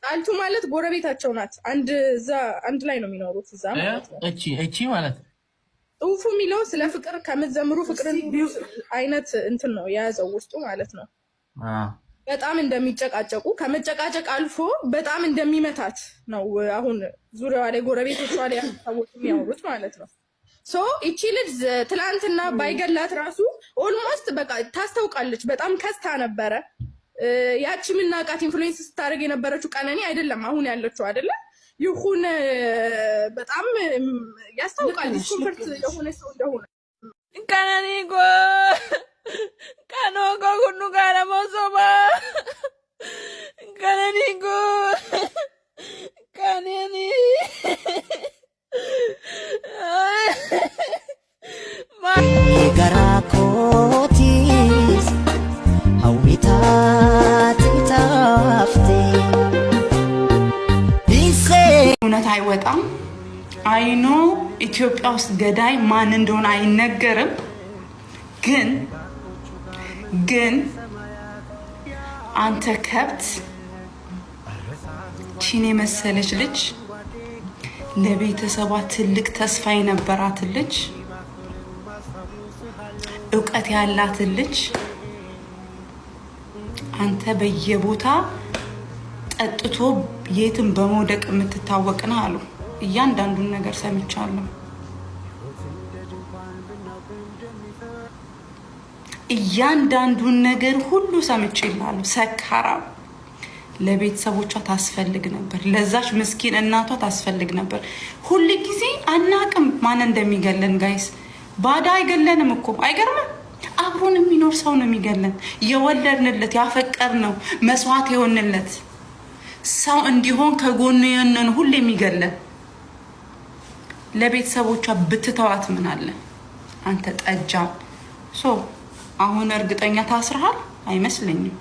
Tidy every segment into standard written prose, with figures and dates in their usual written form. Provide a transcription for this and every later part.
ጫልቱ ማለት ጎረቤታቸው ናት። አንድ ላይ ነው የሚኖሩት እዛ ማለት ነው። እቺ ማለት ጽሁፉ የሚለው ስለ ፍቅር ከምትዘምሩ ፍቅርን አይነት እንትን ነው የያዘው ውስጡ ማለት ነው። በጣም እንደሚጨቃጨቁ ከመጨቃጨቅ አልፎ በጣም እንደሚመታት ነው። አሁን ዙሪያዋ ላይ ጎረቤቶቿ ላይ ሰዎች የሚያወሩት ማለት ነው። እቺ ልጅ ትላንትና ባይገላት ራሱ ኦልሞስት በቃ ታስታውቃለች። በጣም ከስታ ነበረ። ያቺ ምናቃት ኢንፍሉዌንስ ስታደርግ የነበረችው ቀነኒ አይደለም አሁን ያለችው አይደለ? ይሁን በጣም ያስታውቃል ዲስኮምፈርት የሆነ ሰው እንደሆነ። ቀነኒ ቀኖጎ ሁሉ ጋር ሞሶባ ቀነኒ ቀነኒ Garakotis hawitat tafte እውነት አይወጣም። አይኖ ኢትዮጵያ ውስጥ ገዳይ ማን እንደሆነ አይነገርም። ግን አንተ ከብት ቺኔ መሰለች ልጅ ለቤተሰቧ ትልቅ ተስፋ የነበራት ልጅ እውቀት ያላት ልጅ አንተ በየቦታ ጠጥቶ የትም በመውደቅ የምትታወቅ ነው አሉ። እያንዳንዱን ነገር ሰምቻለሁ። እያንዳንዱን ነገር ሁሉ ሰምቼላለሁ። ሰካራም ለቤተሰቦቿ ታስፈልግ ነበር። ለዛች ምስኪን እናቷ ታስፈልግ ነበር። ሁሉ ጊዜ አናቅም ማን እንደሚገለን ጋይስ። ባዳ አይገለንም እኮ አይገርምም? አብሮን የሚኖር ሰው ነው የሚገለን። የወለድንለት ያፈቀርነው መስዋዕት የሆንለት ሰው እንዲሆን ከጎኑ የነን ሁሉ የሚገለን ለቤተሰቦቿ ብትተዋት ምን አለ? አንተ ጠጃም አሁን እርግጠኛ ታስረሃል? አይመስለኝም።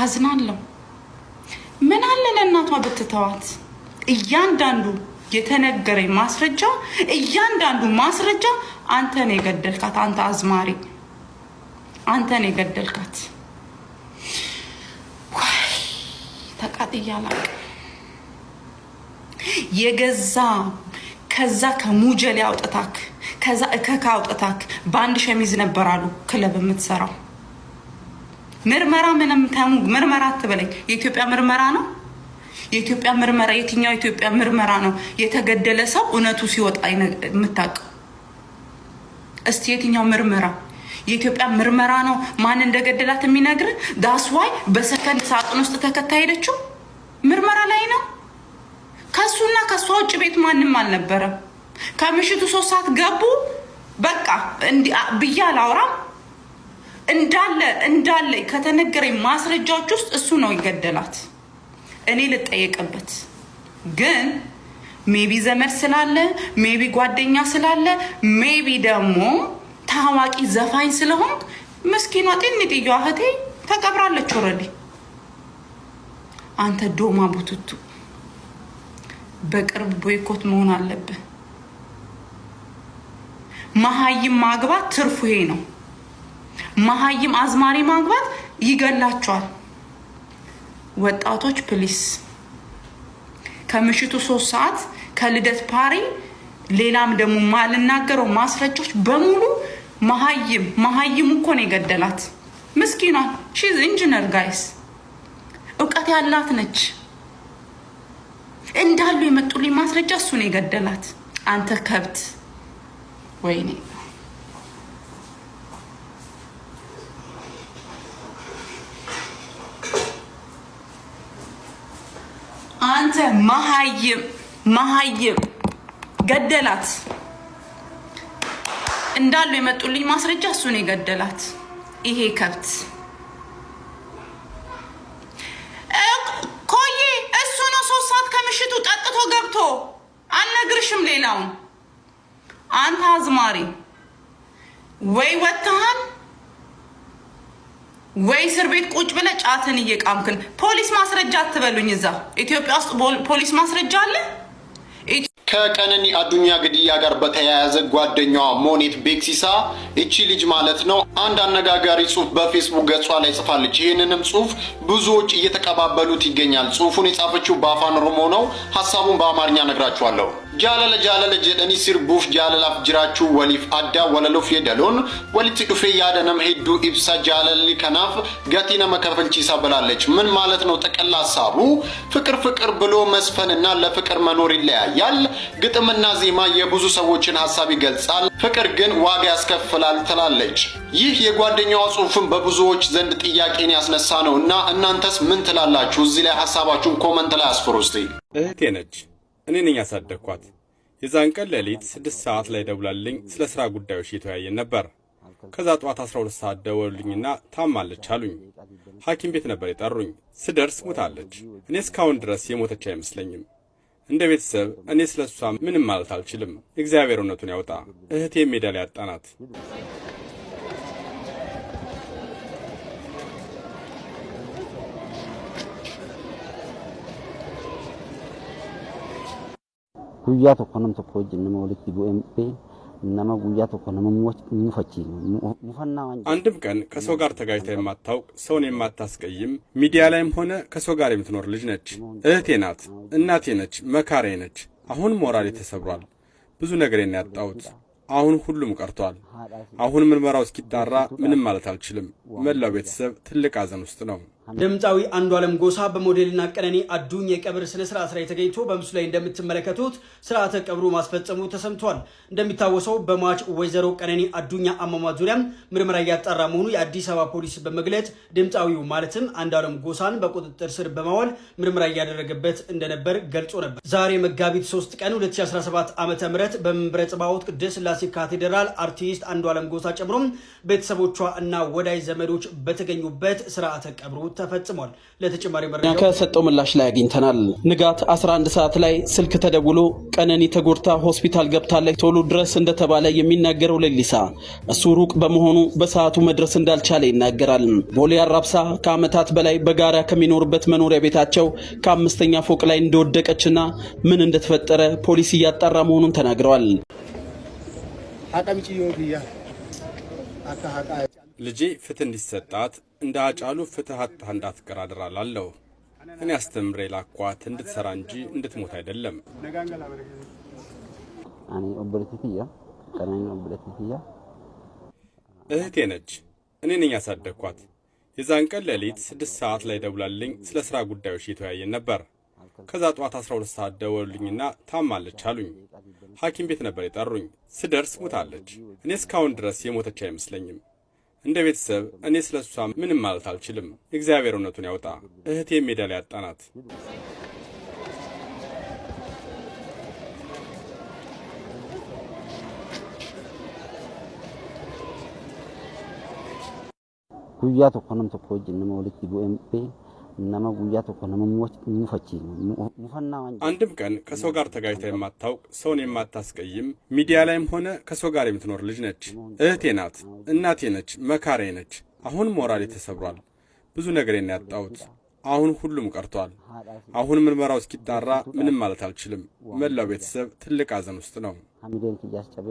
አዝናለሁ። ምን አለ ለእናቷ ብትተዋት? እያንዳንዱ የተነገረኝ ማስረጃ እያንዳንዱ ማስረጃ አንተ ነው የገደልካት። አንተ አዝማሪ አንተ ነው የገደልካት። ተቃጥያለሁ። የገዛ ከዛ ከሙጀል ያውጣታክ ከዛ እከካ አውጣታክ በአንድ ሸሚዝ ነበራሉ ክለብ የምትሰራው ምርመራ ምንም ምርመራ አትበለኝ። የኢትዮጵያ ምርመራ ነው። የኢትዮጵያ ምርመራ የትኛው የኢትዮጵያ ምርመራ ነው? የተገደለ ሰው እውነቱ ሲወጣ የምታውቀው እስቲ የትኛው ምርመራ? የኢትዮጵያ ምርመራ ነው ማን እንደገደላት የሚነግር። ዳስዋይ በሰከንድ ሳጥን ውስጥ ተከታይደችው ምርመራ ላይ ነው። ከሱና ከሷ ውጭ ቤት ማንም አልነበረም። ከምሽቱ 3 ሰዓት ገቡ። በቃ ብያ ላውራም እንዳለ ከተነገረኝ ማስረጃዎች ውስጥ እሱ ነው ይገደላት። እኔ ልጠየቅበት። ግን ሜቢ ዘመድ ስላለ ሜቢ ጓደኛ ስላለ ሜቢ ደግሞ ታዋቂ ዘፋኝ ስለሆን መስኪኗ ጤንጥየዋ እህቴ ተቀብራለች ኦሬዲ። አንተ ዶማ ቡቱቱ በቅርብ ቦይኮት መሆን አለብህ። መሀይም ማግባት ትርፉ ይሄ ነው። መሀይም አዝማሪ ማግባት ይገላቸዋል። ወጣቶች ፕሊስ ከምሽቱ 3 ሰዓት ከልደት ፓሪ ሌላም ደግሞ ማልናገረው ማስረጃዎች በሙሉ መሀይም እኮ ነው የገደላት። ምስኪኗ ሺዝ ኢንጂነር ጋይስ እውቀት ያላት ነች። እንዳሉ የመጡልኝ ማስረጃ እሱ ነው የገደላት። አንተ ከብት ወይኔ አንተ መሀይም ገደላት። እንዳሉ የመጡልኝ ማስረጃ እሱ ነው የገደላት። ይሄ ከብት ኮዬ እሱ ነው 3 ሰዓት ከምሽቱ ጠጥቶ ገብቶ አልነግርሽም። ሌላውን አንተ አዝማሪ ወይ ወጥተሃል ወይ እስር ቤት ቁጭ ብለህ ጫትን እየቃምክን። ፖሊስ ማስረጃ አትበሉኝ። እዛ ኢትዮጵያ ውስጥ ፖሊስ ማስረጃ አለ። ከቀነኒ አዱኛ ግድያ ጋር በተያያዘ ጓደኛዋ ሞኔት ቤክሲሳ እቺ ልጅ ማለት ነው አንድ አነጋጋሪ ጽሁፍ በፌስቡክ ገጿ ላይ ጽፋለች። ይህንንም ጽሁፍ ብዙዎች እየተቀባበሉት ይገኛል። ጽሁፉን የጻፈችው በአፋን ኦሮሞ ነው። ሐሳቡን በአማርኛ ነግራችኋለሁ። ጃለለ ጃለለ ጀደኒ ሲርቡፍ ጃለላፍ ጅራችሁ ወሊፍ አዳ ወለሉፍ የደሎን ወሊት ዱፌ ያደነም ሄዱ ኢብሳ ጃለሊ ከናፍ ገቲነ መከፈልቺሳ ብላለች። ምን ማለት ነው? ጠቅላላ ሐሳቡ ፍቅር ፍቅር ብሎ መስፈንና ለፍቅር መኖር ይለያያል። ግጥምና ዜማ የብዙ ሰዎችን ሐሳብ ይገልጻል። ፍቅር ግን ዋጋ ያስከፍላል ትላለች። ይህ የጓደኛዋ ጽሁፍን በብዙዎች ዘንድ ጥያቄን ያስነሳ ነውና እናንተስ ምን ትላላችሁ? እዚህ ላይ ሐሳባችሁን ኮሜንት ላይ አስፍሩ እስቲ። እህቴ ነች፣ እኔ ነኝ ያሳደግኳት። የዛን ቀን ሌሊት 6 ሰዓት ላይ ደውላልኝ ስለ ስራ ጉዳዮች እየተወያየን ነበር። ከዛ ጠዋት 12 ሰዓት ደወሉልኝና ታማለች አሉኝ። ሐኪም ቤት ነበር የጠሩኝ። ስደርስ ሞታለች። እኔ እስካሁን ድረስ የሞተች አይመስለኝም። እንደ ቤተሰብ እኔ ስለሷ ምንም ማለት አልችልም። እግዚአብሔር እውነቱን ያውጣ። እህቴ ሜዳ ላይ ያጣናት። ጉያ ተኮነም ተኮጅ ነመውልት ቡኤምፒ ነማ ጉያ ተኮነም ሙፈቺ ሙፈና ወንጀ አንድም ቀን ከሰው ጋር ተጋጭታ የማታውቅ ሰውን የማታስቀይም ሚዲያ ላይም ሆነ ከሰው ጋር የምትኖር ልጅ ነች። እህቴ ናት፣ እናቴ ነች፣ መካሬ ነች። አሁን ሞራሌ ተሰብሯል። ብዙ ነገሬን ያጣሁት። አሁን ሁሉም ቀርቷል። አሁን ምርመራው እስኪጣራ ምንም ማለት አልችልም። መላው ቤተሰብ ትልቅ ሐዘን ውስጥ ነው። ድምፃዊ አንዷለም ጎሳ በሞዴልና ቀነኒ አዱኛ የቀብር ስነ ስርዓት ላይ ተገኝቶ በምስሉ ላይ እንደምትመለከቱት ስርዓተ ቀብሩ ማስፈጸሙ ተሰምቷል። እንደሚታወሰው በሟች ወይዘሮ ቀነኒ አዱኛ አሟሟት ዙሪያ ምርመራ እያጣራ መሆኑ የአዲስ አበባ ፖሊስ በመግለጽ ድምፃዊው ማለትም አንዷለም ጎሳን በቁጥጥር ስር በማዋል ምርመራ እያደረገበት እንደነበር ገልጾ ነበር። ዛሬ መጋቢት 3 ቀን 2017 ዓ.ም በመንበረ ጸባዖት ቅድስት ሥላሴ ካቴድራል አርቲስት አንዷለም ጎሳ ጨምሮ ቤተሰቦቿ እና ወዳጅ ዘመዶች በተገኙበት ስርዓተ ቀብሩ ተፈጽሟል። ለተጨማሪ መረጃ ከሰጠው ምላሽ ላይ አግኝተናል። ንጋት 11 ሰዓት ላይ ስልክ ተደውሎ ቀነኒ ተጎድታ ሆስፒታል ገብታለች ቶሎ ድረስ እንደተባለ የሚናገረው ሌሊሳ እሱ ሩቅ በመሆኑ በሰዓቱ መድረስ እንዳልቻለ ይናገራል። ቦሌ አራብሳ ከዓመታት በላይ በጋራ ከሚኖርበት መኖሪያ ቤታቸው ከ5ኛ ፎቅ ላይ እንደወደቀችና ምን እንደተፈጠረ ፖሊስ እያጣራ መሆኑን ተናግረዋል። ልጄ ፍትህ እንዲሰጣት እንደ አጫሉ ፍትህ አጥታ እንዳትቀር አደራላለሁ። እኔ አስተምሬ ላኳት እንድትሰራ እንጂ እንድትሞት አይደለም። እህቴ ነች፣ እኔ ነኝ ያሳደግኳት። የዛን ቀን ሌሊት 6 ሰዓት ላይ ደውላልኝ ስለ ስራ ጉዳዮች እየተወያየን ነበር። ከዛ ጠዋት 12 ሰዓት ደወሉልኝና ታማለች አሉኝ። ሐኪም ቤት ነበር የጠሩኝ። ስደርስ ሞታለች። እኔ እስካሁን ድረስ የሞተች አይመስለኝም። እንደ ቤተሰብ እኔ ስለሷ ምንም ማለት አልችልም። እግዚአብሔር እውነቱን ያውጣ። እህቴ ሜዳ ላይ ያጣናት። ጉያ ተኮነም ተኮጅ ነመውልት ቡኤምፒ ነማ ጉያ ተኮነም ሙፈቺ ሙፈና ወንጀ አንድም ቀን ከሰው ጋር ተጋጭታ የማታውቅ ሰውን የማታስቀይም ሚዲያ ላይም ሆነ ከሰው ጋር የምትኖር ልጅ ነች። እህቴ ናት፣ እናቴ ነች፣ መካሬ ነች። አሁን ሞራሌ ተሰብሯል። ብዙ ነገሬን ያጣሁት። አሁን ሁሉም ቀርቷል። አሁን ምርመራው እስኪጣራ ምንም ማለት አልችልም። መላው ቤተሰብ ትልቅ ሐዘን ውስጥ ነው። ሐሚደን ያስጨበ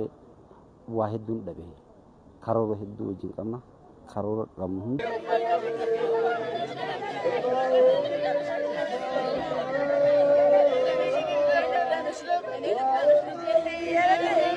ዋሂዱን ደበ ካሮሮ ሄዱ ወጅንቀማ ካሮሮ ቀምሁ Yeah.